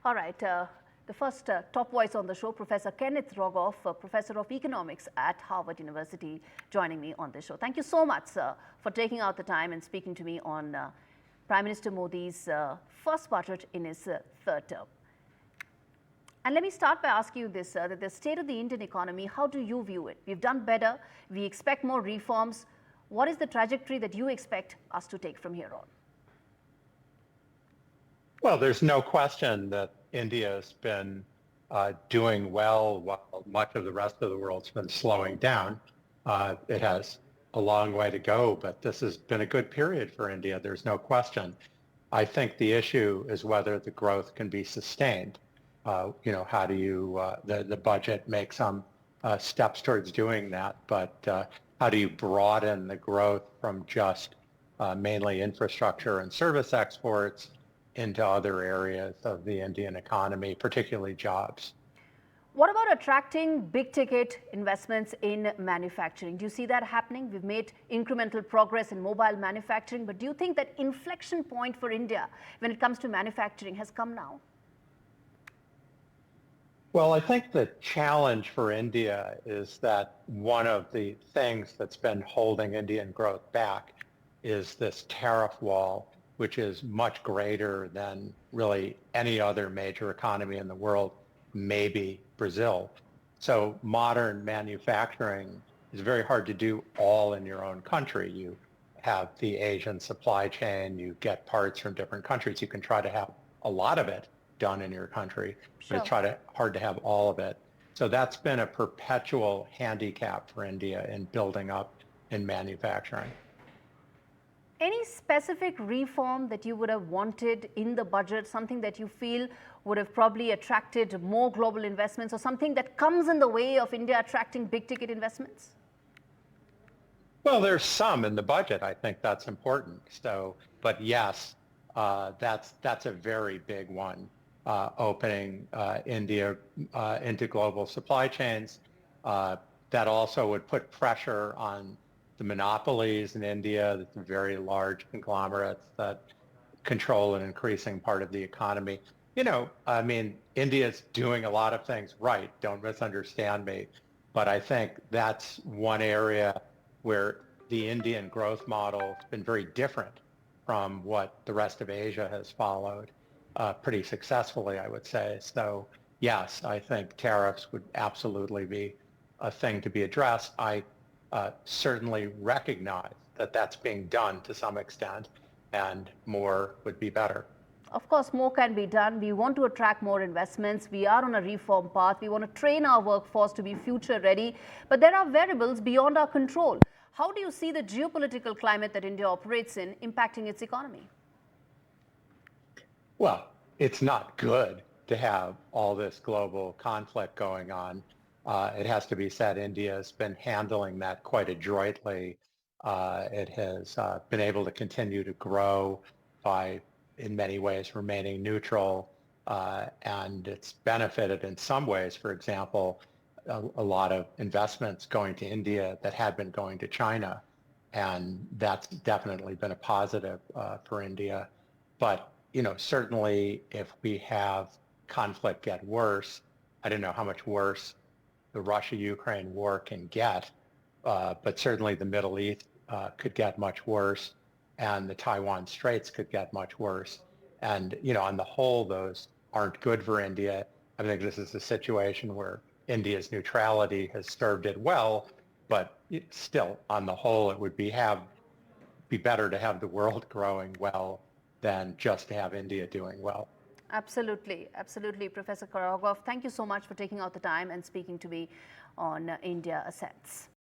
All right, the first top voice on the show, Professor Kenneth Rogoff, Professor of Economics at Harvard University, joining me on the show. Thank you so much, sir, for taking out the time and speaking to me on Prime Minister Modi's first budget in his third term. And let me start by asking you this, sir, that the state of the Indian economy, how do you view it? We've done better. We expect more reforms. What is the trajectory that you expect us to take from here on? Well, there's no question that India has been doing well while much of the rest of the world's been slowing down. It has a long way to go, but this has been a good period for India. There's no question. I think the issue is whether the growth can be sustained. How do you, the budget make some steps towards doing that, but how do you broaden the growth from just mainly infrastructure and service exports into other areas of the Indian economy, particularly jobs? What about attracting big ticket investments in manufacturing? Do you see that happening? We've made incremental progress in mobile manufacturing, but do you think that inflection point for India when it comes to manufacturing has come now? Well, I think the challenge for India is that one of the things that's been holding Indian growth back is this tariff wall, which is much greater than really any other major economy in the world, maybe Brazil. So modern manufacturing is very hard to do all in your own country. You have the Asian supply chain, you get parts from different countries. You can try to have a lot of it done in your country, Sure. but it's hard to have all of it. So that's been a perpetual handicap for India in building up in manufacturing. Any specific reform that you would have wanted in the budget, something that you feel would have probably attracted more global investments, or something that comes in the way of India attracting big ticket investments? Well, there's some in the budget. I think that's important. So, but yes, that's a very big one. Opening India into global supply chains. That also would put pressure on the monopolies in India, the very large conglomerates that control an increasing part of the economy. India's doing a lot of things right, don't misunderstand me, but I think that's one area where the Indian growth model has been very different from what the rest of Asia has followed pretty successfully, I would say. So yes, I think tariffs would absolutely be a thing to be addressed. I certainly recognize that that's being done to some extent, and more would be better. Of course, more can be done. We want to attract more investments. We are on a reform path. We want to train our workforce to be future ready. But there are variables beyond our control. How do you see the geopolitical climate that India operates in impacting its economy? Well, it's not good to have all this global conflict going on. It has to be said, India has been handling that quite adroitly. It has been able to continue to grow by, in many ways, remaining neutral, and it's benefited in some ways. For example, a lot of investments going to India that had been going to China, and that's definitely been a positive for India. But certainly if we have conflict get worse, I don't know how much worse the Russia-Ukraine war can get, but certainly the Middle East could get much worse, and the Taiwan Straits could get much worse. And, on the whole, those aren't good for India. I think this is a situation where India's neutrality has served it well, but still, on the whole, it would be better to have the world growing well than just to have India doing well. Absolutely, absolutely, Professor Rogoff. Thank you so much for taking out the time and speaking to me on India Assets.